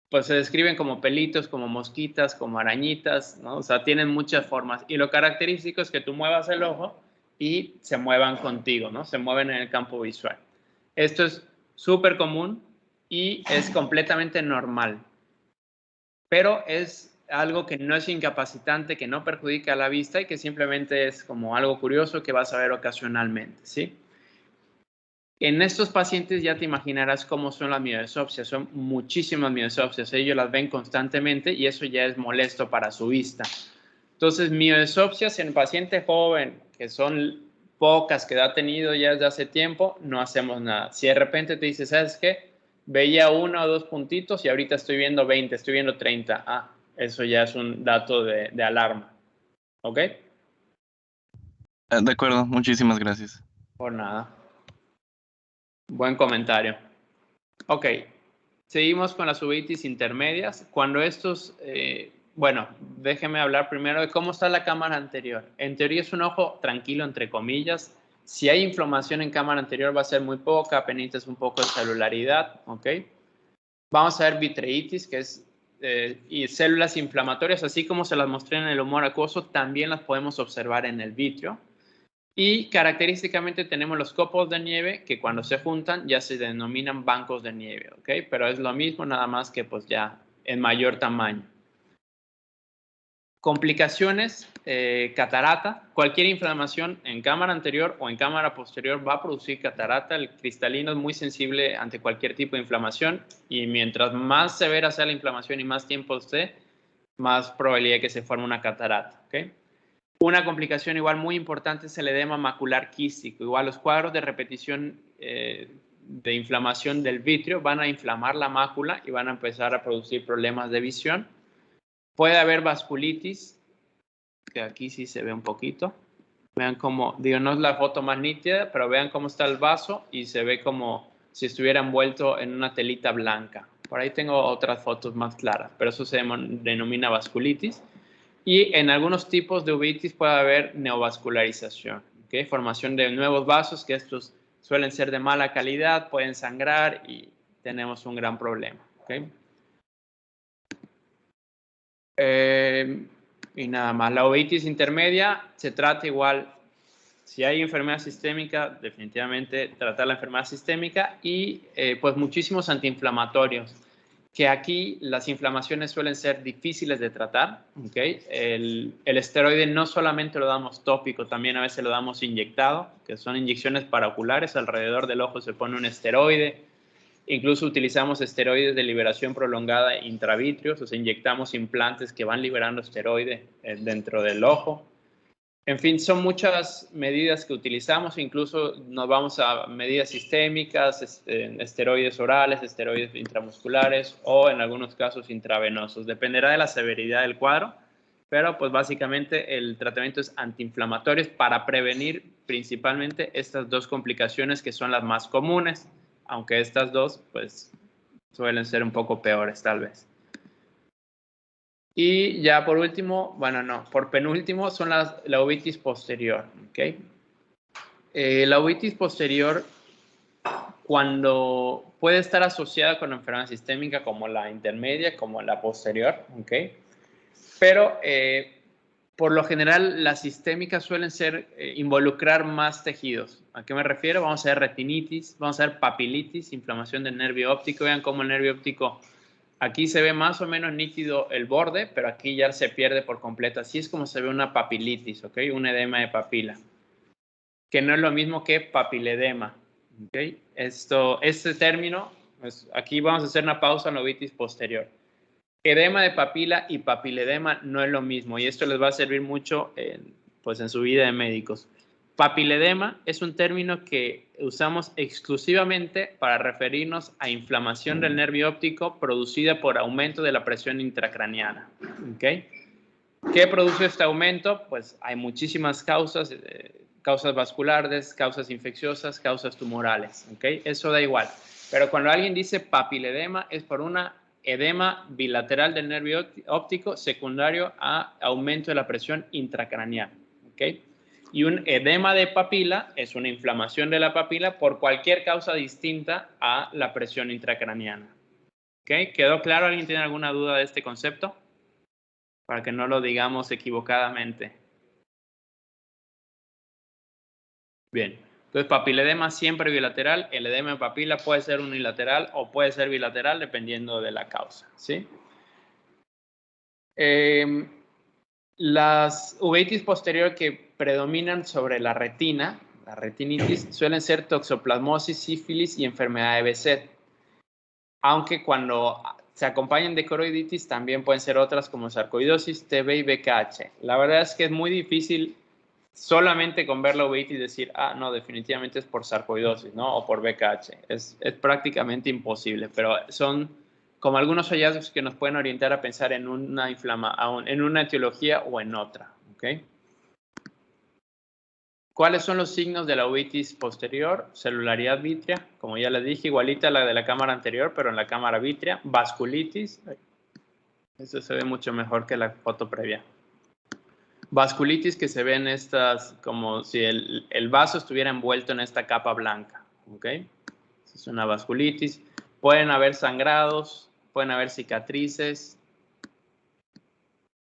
pues se describen como pelitos, como mosquitas, como arañitas, ¿no? O sea, tienen muchas formas. Y lo característico es que tú muevas el ojo y se muevan contigo, ¿no? Se mueven en el campo visual. Esto es súper común y es completamente normal. Pero es algo que no es incapacitante, que no perjudica a la vista y que simplemente es como algo curioso que vas a ver ocasionalmente, ¿sí? En estos pacientes ya te imaginarás cómo son las miodesopsias. Son muchísimas miodesopsias. Ellos las ven constantemente y eso ya es molesto para su vista. Entonces, miodesopsias en paciente joven, que son pocas que ha tenido ya desde hace tiempo, no hacemos nada. Si de repente te dice, ¿sabes qué? Veía 1 o 2 puntitos y ahorita estoy viendo 20, estoy viendo 30. Ah, eso ya es un dato de alarma. ¿Ok? De acuerdo, muchísimas gracias. Por nada. Buen comentario. Ok, seguimos con las uveitis intermedias. Cuando estos, bueno, déjeme hablar primero de cómo está la cámara anterior. En teoría es un ojo tranquilo, entre comillas. Si hay inflamación en cámara anterior va a ser muy poca, apenas es un poco de celularidad, ¿ok? Vamos a ver vitreitis, que es y células inflamatorias, así como se las mostré en el humor acuoso, también las podemos observar en el vitrio. Y característicamente tenemos los copos de nieve que cuando se juntan ya se denominan bancos de nieve, ¿ok? Pero es lo mismo, nada más que pues ya en mayor tamaño. Complicaciones, catarata. Cualquier inflamación en cámara anterior o en cámara posterior va a producir catarata. El cristalino es muy sensible ante cualquier tipo de inflamación y mientras más severa sea la inflamación y más tiempo esté, más probabilidad de que se forme una catarata, ¿ok? Una complicación igual muy importante es el edema macular quístico. Igual los cuadros de repetición de inflamación del vitrio van a inflamar la mácula y van a empezar a producir problemas de visión. Puede haber vasculitis, que aquí sí se ve un poquito. Vean cómo, digo, no es la foto más nítida, pero vean cómo está el vaso y se ve como si estuviera envuelto en una telita blanca. Por ahí tengo otras fotos más claras, pero eso se denomina vasculitis. Y en algunos tipos de uveitis puede haber neovascularización, ¿okay? Formación de nuevos vasos, que estos suelen ser de mala calidad, pueden sangrar y tenemos un gran problema, ¿okay? Y nada más, la uveitis intermedia se trata igual, si hay enfermedad sistémica, definitivamente tratar la enfermedad sistémica y pues muchísimos antiinflamatorios, que aquí las inflamaciones suelen ser difíciles de tratar, ¿okay? El esteroide no solamente lo damos tópico, también a veces lo damos inyectado, que son inyecciones paraoculares, alrededor del ojo se pone un esteroide. Incluso utilizamos esteroides de liberación prolongada intravitreos, o sea, inyectamos implantes que van liberando esteroide dentro del ojo. En fin, son muchas medidas que utilizamos, incluso nos vamos a medidas sistémicas, esteroides orales, esteroides intramusculares o en algunos casos intravenosos. Dependerá de la severidad del cuadro, pero pues básicamente el tratamiento es antiinflamatorio para prevenir principalmente estas dos complicaciones que son las más comunes, aunque estas dos pues suelen ser un poco peores tal vez. Y ya por último, bueno, no, por penúltimo son la uveitis posterior, ¿ok? La uveitis posterior, cuando puede estar asociada con enfermedad sistémica como la intermedia, como la posterior, ¿ok? Pero por lo general las sistémicas suelen involucrar más tejidos. ¿A qué me refiero? Vamos a ver retinitis, vamos a ver papilitis, inflamación del nervio óptico. Vean cómo el nervio óptico, aquí se ve más o menos nítido el borde, pero aquí ya se pierde por completo. Así es como se ve una papilitis, ¿ok? Un edema de papila, que no es lo mismo que papiledema, ¿ok? Este término, pues aquí vamos a hacer una pausa en la uveitis posterior. Edema de papila y papiledema no es lo mismo y esto les va a servir mucho pues en su vida de médicos. Papiledema es un término que usamos exclusivamente para referirnos a inflamación del nervio óptico producida por aumento de la presión intracraneana, ¿okay? ¿Qué produce este aumento? Pues hay muchísimas causas, causas vasculares, causas infecciosas, causas tumorales, ¿okay? Eso da igual. Pero cuando alguien dice papiledema es por una edema bilateral del nervio óptico secundario a aumento de la presión intracraneal, ¿ok? Y un edema de papila es una inflamación de la papila por cualquier causa distinta a la presión intracraneana, ¿ok? ¿Quedó claro? ¿Alguien tiene alguna duda de este concepto? Para que no lo digamos equivocadamente. Bien. Entonces, papiledema siempre bilateral. El edema de papila puede ser unilateral o puede ser bilateral dependiendo de la causa, ¿sí? Las uveitis posterior que predominan sobre la retina, la retinitis, suelen ser toxoplasmosis, sífilis y enfermedad de Behçet. Aunque cuando se acompañan de coroiditis también pueden ser otras como sarcoidosis, TB y BKH. La verdad es que es muy difícil solamente con ver la uveitis decir, ah, no, definitivamente es por sarcoidosis, ¿no? O por BKH. Es prácticamente imposible, pero son como algunos hallazgos que nos pueden orientar a pensar en una etiología o en otra, ¿ok? ¿Cuáles son los signos de la uveitis posterior? Celularidad vítrea, como ya les dije, igualita a la de la cámara anterior, pero en la cámara vítrea. Vasculitis, eso se ve mucho mejor que la foto previa. Vasculitis que se ven estas, como si el vaso estuviera envuelto en esta capa blanca, ¿ok? Es una vasculitis. Pueden haber sangrados, pueden haber cicatrices,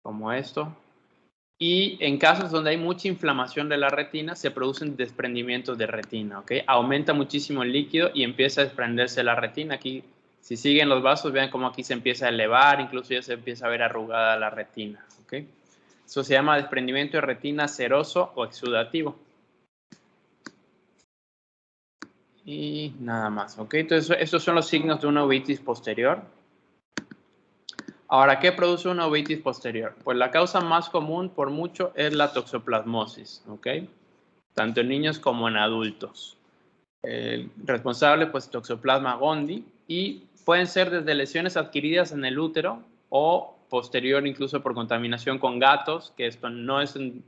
como esto. Y en casos donde hay mucha inflamación de la retina, se producen desprendimientos de retina, ¿ok? Aumenta muchísimo el líquido y empieza a desprenderse la retina. Aquí, si siguen los vasos, vean cómo aquí se empieza a elevar, incluso ya se empieza a ver arrugada la retina, ¿ok? Eso se llama desprendimiento de retina seroso o exudativo. Y nada más, ¿ok? Entonces, estos son los signos de una uveitis posterior. Ahora, ¿qué produce una uveitis posterior? Pues la causa más común por mucho es la toxoplasmosis, ¿ok? Tanto en niños como en adultos. El responsable, pues, Toxoplasma gondii, y pueden ser desde lesiones adquiridas en el útero o posterior incluso por contaminación con gatos, que esto no es en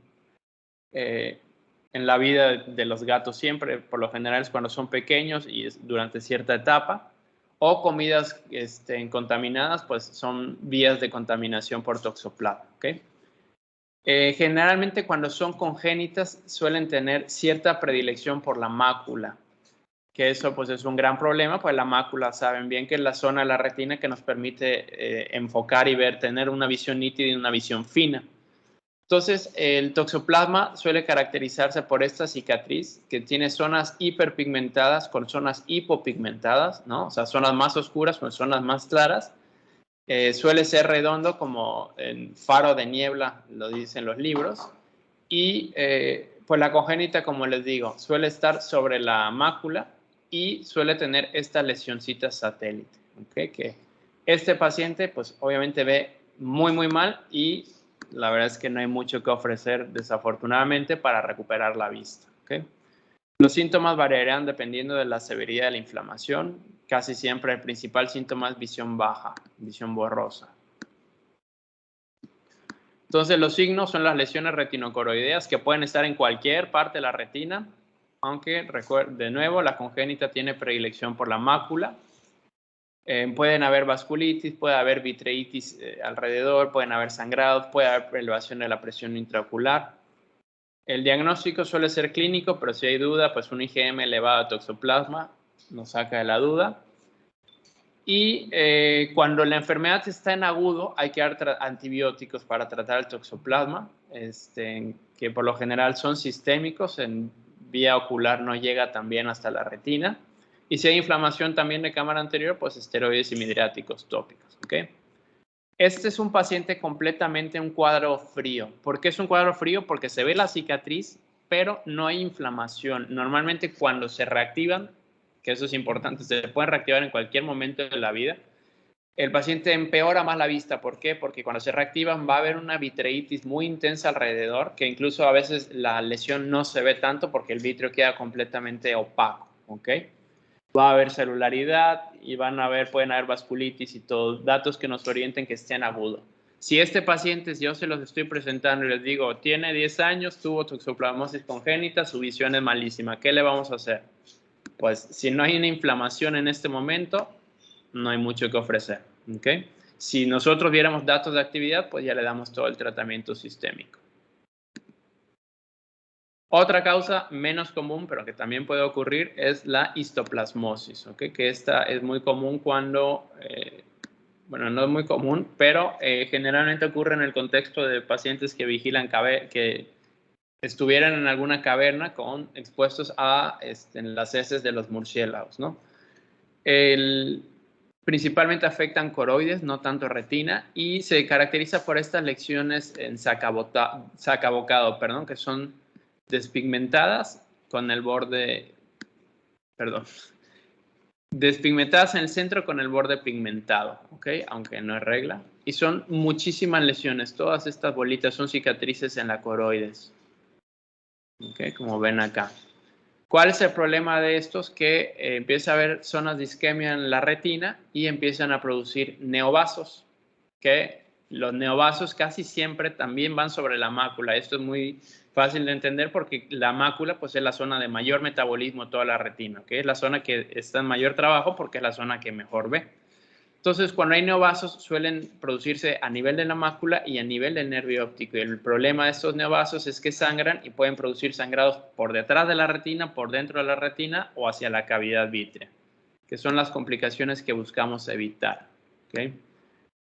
la vida de los gatos siempre, por lo general es cuando son pequeños y es durante cierta etapa, o comidas contaminadas, pues son vías de contaminación por toxoplasma, ¿ok? Generalmente cuando son congénitas suelen tener cierta predilección por la mácula, que eso pues es un gran problema, pues la mácula saben bien que es la zona de la retina que nos permite enfocar y ver, tener una visión nítida y una visión fina. Entonces, el toxoplasma suele caracterizarse por esta cicatriz que tiene zonas hiperpigmentadas con zonas hipopigmentadas, ¿no? O sea, zonas más oscuras con zonas más claras. Suele ser redondo como en faro de niebla, lo dicen los libros. Y pues la congénita, como les digo, suele estar sobre la mácula y suele tener esta lesioncita satélite, ¿okay? Que este paciente, pues obviamente ve muy, muy mal y la verdad es que no hay mucho que ofrecer, desafortunadamente, para recuperar la vista, ¿okay? Los síntomas variarán dependiendo de la severidad de la inflamación. Casi siempre el principal síntoma es visión baja, visión borrosa. Entonces, los signos son las lesiones retinocoroideas que pueden estar en cualquier parte de la retina, aunque, de nuevo, la congénita tiene predilección por la mácula. Pueden haber vasculitis, puede haber vitreitis alrededor, pueden haber sangrados, puede haber elevación de la presión intraocular. El diagnóstico suele ser clínico, pero si hay duda, pues un IgM elevado de toxoplasma nos saca de la duda. Y cuando la enfermedad está en agudo, hay que dar antibióticos para tratar el toxoplasma, que por lo general son sistémicos, en vía ocular no llega también hasta la retina. Y si hay inflamación también de cámara anterior, pues esteroides y midriáticos tópicos, ¿ok? Este es un paciente completamente un cuadro frío. ¿Por qué es un cuadro frío? Porque se ve la cicatriz, pero no hay inflamación. Normalmente cuando se reactivan, que eso es importante, se pueden reactivar en cualquier momento de la vida, el paciente empeora más la vista. ¿Por qué? Porque cuando se reactivan va a haber una vitreitis muy intensa alrededor, que incluso a veces la lesión no se ve tanto porque el vítreo queda completamente opaco, ¿ok? Va a haber celularidad y pueden haber vasculitis y todo, datos que nos orienten que esté en agudo. Si este paciente, yo se los estoy presentando y les digo, tiene 10 años, tuvo toxoplasmosis congénita, su visión es malísima, ¿qué le vamos a hacer? Pues si no hay una inflamación en este momento, no hay mucho que ofrecer, ¿ok? Si nosotros viéramos datos de actividad, pues ya le damos todo el tratamiento sistémico. Otra causa menos común, pero que también puede ocurrir, es la histoplasmosis, ¿ok? Que esta es muy común cuando, bueno, no es muy común, pero generalmente ocurre en el contexto de pacientes que vigilan, que estuvieran en alguna caverna expuestos a las heces de los murciélagos, ¿no? Principalmente afectan coroides, no tanto retina, y se caracteriza por estas lesiones en sacabocado, perdón, que son despigmentadas con el borde, despigmentadas en el centro con el borde pigmentado, ¿ok? Aunque no es regla. Y son muchísimas lesiones. Todas estas bolitas son cicatrices en la coroides, ¿ok? Como ven acá. ¿Cuál es el problema de estos? Que empieza a haber zonas de isquemia en la retina y empiezan a producir neovasos, que los neovasos casi siempre también van sobre la mácula. Esto es muy fácil de entender porque la mácula pues, es la zona de mayor metabolismo de toda la retina, que es la zona que está en mayor trabajo porque es la zona que mejor ve. Entonces, cuando hay neovasos, suelen producirse a nivel de la mácula y a nivel del nervio óptico. Y el problema de estos neovasos es que sangran y pueden producir sangrados por detrás de la retina, por dentro de la retina o hacia la cavidad vítrea, que son las complicaciones que buscamos evitar, ¿okay?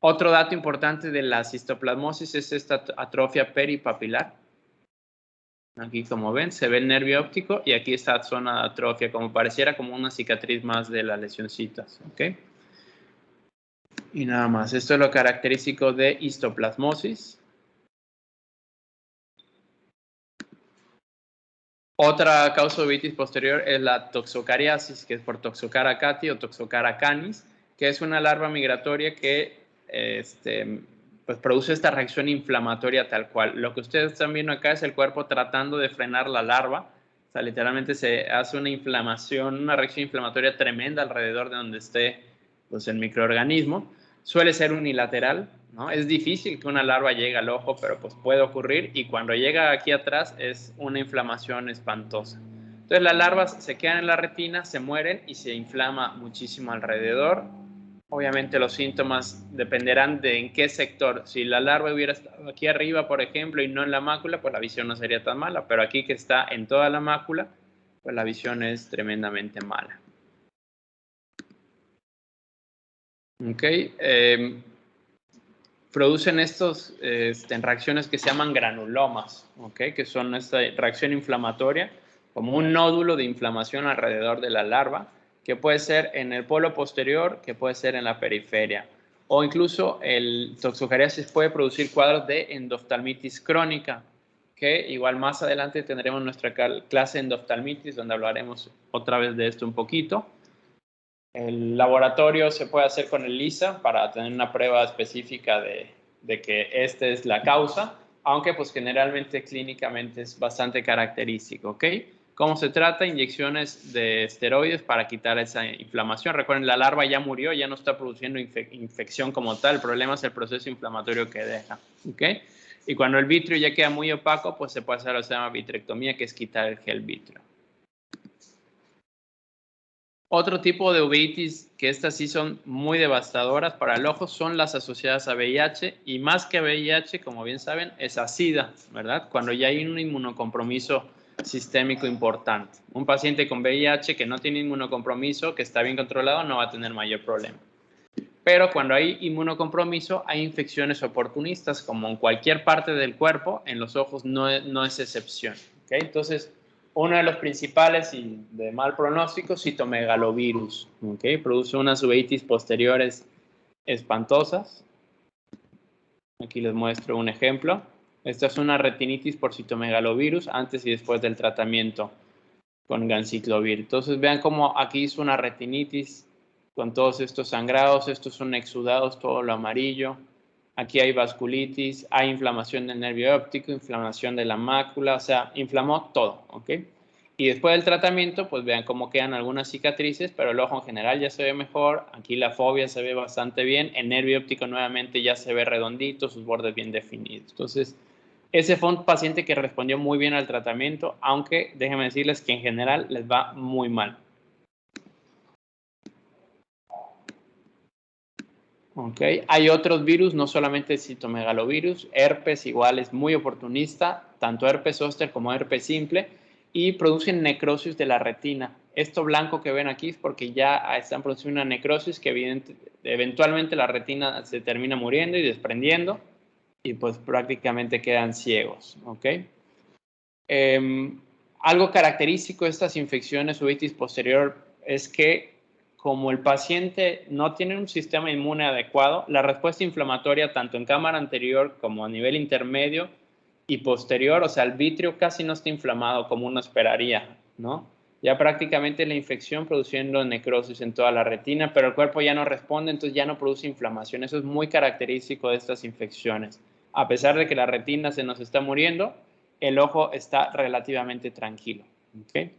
Otro dato importante de la cistoplasmosis es esta atrofia peripapilar. Aquí, como ven, se ve el nervio óptico y aquí está zona de atrofia, como pareciera como una cicatriz más de las lesioncitas. ¿Ok? Y nada más. Esto es lo característico de histoplasmosis. Otra causa de uveitis posterior es la toxocariasis, que es por Toxocara cati o Toxocara canis, que es una larva migratoria que pues produce esta reacción inflamatoria tal cual. Lo que ustedes están viendo acá es el cuerpo tratando de frenar la larva. O sea, literalmente se hace una inflamación, una reacción inflamatoria tremenda alrededor de donde esté pues, el microorganismo. Suele ser unilateral, ¿no? Es difícil que una larva llegue al ojo, pero pues puede ocurrir, y cuando llega aquí atrás es una inflamación espantosa. Entonces las larvas se quedan en la retina, se mueren y se inflama muchísimo alrededor. Obviamente los síntomas dependerán de en qué sector. Si la larva hubiera estado aquí arriba, por ejemplo, y no en la mácula, pues la visión no sería tan mala, pero aquí que está en toda la mácula, pues la visión es tremendamente mala. Ok, producen estos reacciones que se llaman granulomas, ¿okay? Que son esta reacción inflamatoria, como un nódulo de inflamación alrededor de la larva, que puede ser en el polo posterior, que puede ser en la periferia, o incluso el toxocariasis puede producir cuadros de endoftalmitis crónica, que igual más adelante tendremos nuestra clase de endoftalmitis, donde hablaremos otra vez de esto un poquito. El laboratorio se puede hacer con el LISA para tener una prueba específica de que esta es la causa, aunque pues generalmente clínicamente es bastante característico, ¿ok? ¿Cómo se trata? Inyecciones de esteroides para quitar esa inflamación. Recuerden, la larva ya murió, ya no está produciendo infección como tal, el problema es el proceso inflamatorio que deja, ¿ok? Y cuando el vitrio ya queda muy opaco, pues se puede hacer lo que se llama vitrectomía, que es quitar el gel vítreo. Otro tipo de uveitis, que estas sí son muy devastadoras para el ojo, son las asociadas a VIH, y más que VIH, como bien saben, es a SIDA, ¿verdad? Cuando ya hay un inmunocompromiso sistémico importante. Un paciente con VIH que no tiene inmunocompromiso, que está bien controlado, no va a tener mayor problema. Pero cuando hay inmunocompromiso, hay infecciones oportunistas, como en cualquier parte del cuerpo, en los ojos no es excepción, ¿okay? Entonces, uno de los principales y de mal pronóstico, citomegalovirus, ¿okay? Produce unas uveitis posteriores espantosas. Aquí les muestro un ejemplo. Esta es una retinitis por citomegalovirus antes y después del tratamiento con ganciclovir. Entonces vean cómo aquí hizo una retinitis con todos estos sangrados, estos son exudados, todo lo amarillo. Aquí hay vasculitis, hay inflamación del nervio óptico, inflamación de la mácula, o sea, inflamó todo, ¿ok? Y después del tratamiento, pues vean cómo quedan algunas cicatrices, pero el ojo en general ya se ve mejor. Aquí la fobia se ve bastante bien. El nervio óptico nuevamente ya se ve redondito, sus bordes bien definidos. Entonces, ese fue un paciente que respondió muy bien al tratamiento, aunque déjenme decirles que en general les va muy mal. Okay. Hay otros virus, no solamente el citomegalovirus, herpes igual es muy oportunista, tanto herpes zóster como herpes simple, y producen necrosis de la retina. Esto blanco que ven aquí es porque ya están produciendo una necrosis que eventualmente la retina se termina muriendo y desprendiendo, y pues prácticamente quedan ciegos, ¿ok? Algo característico de estas infecciones uveitis posterior es que como el paciente no tiene un sistema inmune adecuado, la respuesta inflamatoria tanto en cámara anterior como a nivel intermedio y posterior, o sea, el vitrio casi no está inflamado como uno esperaría, ¿no? Ya prácticamente la infección produciendo necrosis en toda la retina, pero el cuerpo ya no responde, entonces ya no produce inflamación. Eso es muy característico de estas infecciones. A pesar de que la retina se nos está muriendo, el ojo está relativamente tranquilo, ¿ok?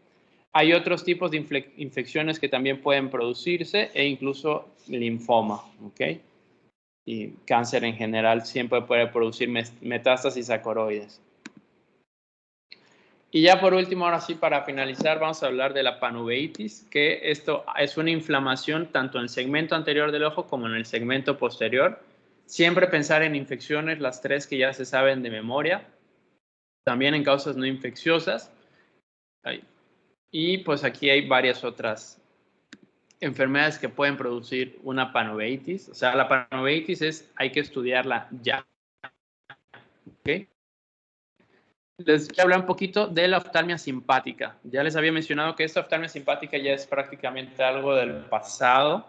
Hay otros tipos de infecciones que también pueden producirse e incluso linfoma, ¿ok? Y cáncer en general siempre puede producir metástasis a coroides. Y ya por último, ahora sí, para finalizar, vamos a hablar de la panuveitis, que esto es una inflamación tanto en el segmento anterior del ojo como en el segmento posterior. Siempre pensar en infecciones, las tres que ya se saben de memoria, también en causas no infecciosas. Y pues aquí hay varias otras enfermedades que pueden producir una panoveitis. O sea, la panoveitis hay que estudiarla ya. ¿Ok? Les quiero hablar un poquito de la oftalmia simpática. Ya les había mencionado que esta oftalmia simpática ya es prácticamente algo del pasado.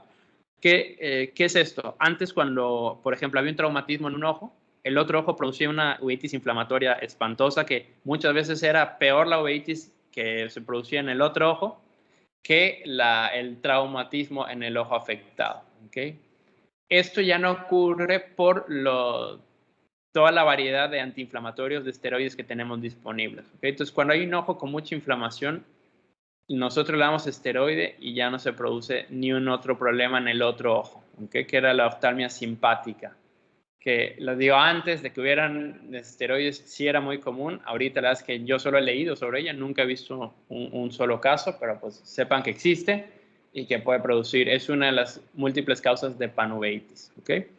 ¿Qué es esto? Antes, cuando, por ejemplo, había un traumatismo en un ojo, el otro ojo producía una uveitis inflamatoria espantosa, que muchas veces era peor la uveitis que se producía en el otro ojo que el traumatismo en el ojo afectado. ¿Okay? Esto ya no ocurre por toda la variedad de antiinflamatorios de esteroides que tenemos disponibles. ¿Okay? Entonces, cuando hay un ojo con mucha inflamación, nosotros le damos esteroide y ya no se produce ni un otro problema en el otro ojo, ¿okay? Que era la oftalmia simpática. Que lo digo, antes de que hubieran esteroides, sí era muy común. Ahorita la verdad es que yo solo he leído sobre ella, nunca he visto un solo caso, pero pues sepan que existe y que puede producir. Es una de las múltiples causas de panuveitis. ¿Okay?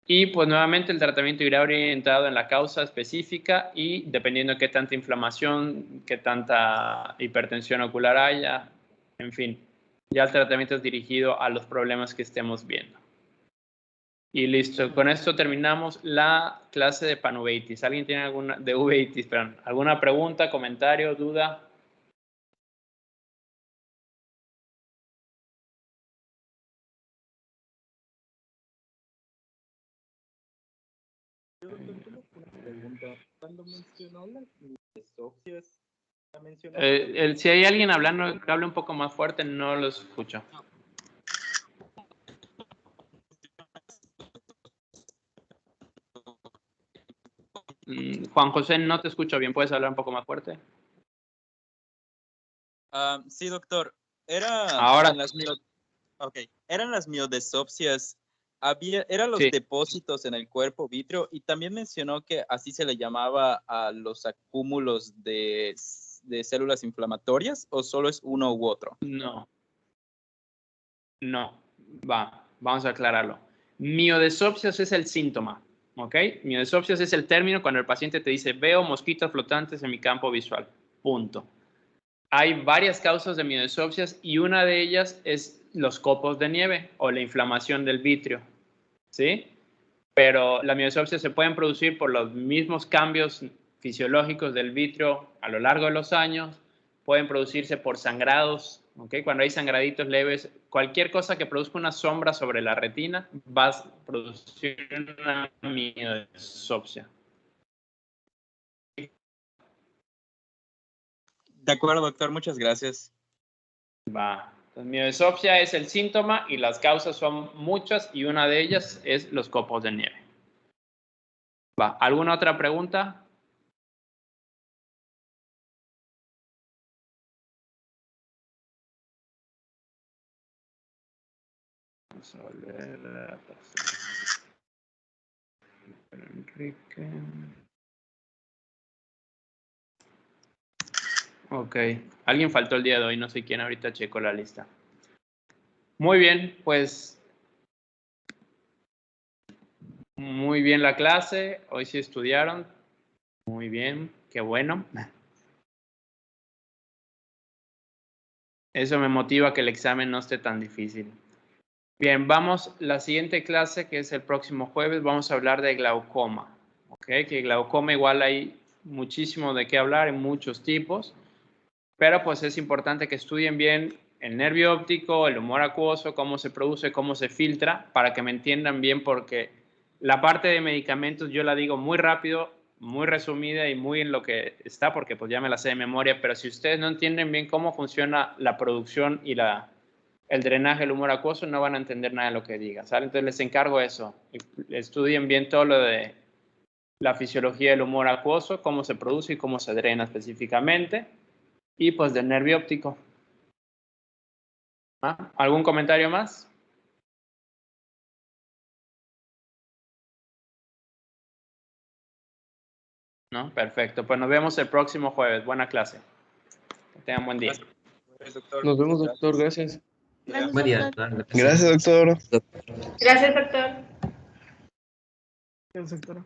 Y pues nuevamente el tratamiento irá orientado en la causa específica y dependiendo de qué tanta inflamación, qué tanta hipertensión ocular haya, en fin, ya el tratamiento es dirigido a los problemas que estemos viendo. Y listo, con esto terminamos la clase de panuveitis. ¿Alguien tiene alguna pregunta, comentario, duda? Cuando mencionó las miodesoxias, Si hay alguien hablando, que hable un poco más fuerte, no lo escucho. Juan José, no te escucho bien. ¿Puedes hablar un poco más fuerte? Sí, doctor. Ahora. Eran las miodesopsias. Eran los Sí. depósitos en el cuerpo vítreo y también mencionó que así se le llamaba a los acúmulos de células inflamatorias, ¿o solo es uno u otro? No. Vamos a aclararlo. Miodesopsias es el síntoma, ¿ok? Miodesopsias es el término cuando el paciente te dice, veo mosquitos flotantes en mi campo visual, punto. Hay varias causas de miodesopsias y una de ellas es los copos de nieve o la inflamación del vitrio, ¿sí? Pero las miodesopsias se pueden producir por los mismos cambios fisiológicos del vitrio a lo largo de los años, pueden producirse por sangrados, ¿okay? Cuando hay sangraditos leves, cualquier cosa que produzca una sombra sobre la retina va a producir una miodesopsia. De acuerdo, doctor, muchas gracias. Entonces, miodesopsia es el síntoma y las causas son muchas y una de ellas es los copos de nieve. ¿Alguna otra pregunta? Vamos a ver. Enrique. Ok. Alguien faltó el día de hoy, no sé quién, ahorita checo la lista. Muy bien, pues. Muy bien la clase. Hoy sí estudiaron. Muy bien, qué bueno. Eso me motiva a que el examen no esté tan difícil. Bien, vamos, la siguiente clase, que es el próximo jueves, vamos a hablar de glaucoma. ¿Ok? Que glaucoma igual hay muchísimo de qué hablar, en muchos tipos, pero pues es importante que estudien bien el nervio óptico, el humor acuoso, cómo se produce, cómo se filtra, para que me entiendan bien, porque la parte de medicamentos yo la digo muy rápido, muy resumida y muy en lo que está, porque pues ya me la sé de memoria, pero si ustedes no entienden bien cómo funciona la producción y el drenaje del humor acuoso, no van a entender nada de lo que diga, ¿sale? Entonces les encargo eso, estudien bien todo lo de la fisiología del humor acuoso, cómo se produce y cómo se drena específicamente, y pues del nervio óptico. ¿Algún comentario más? ¿No? Perfecto, pues nos vemos el próximo jueves. Buena clase. Que tengan buen día. Nos vemos, doctor. Gracias. Buen día, Gracias, doctor. Gracias, doctor. Gracias, doctor. Gracias, doctora.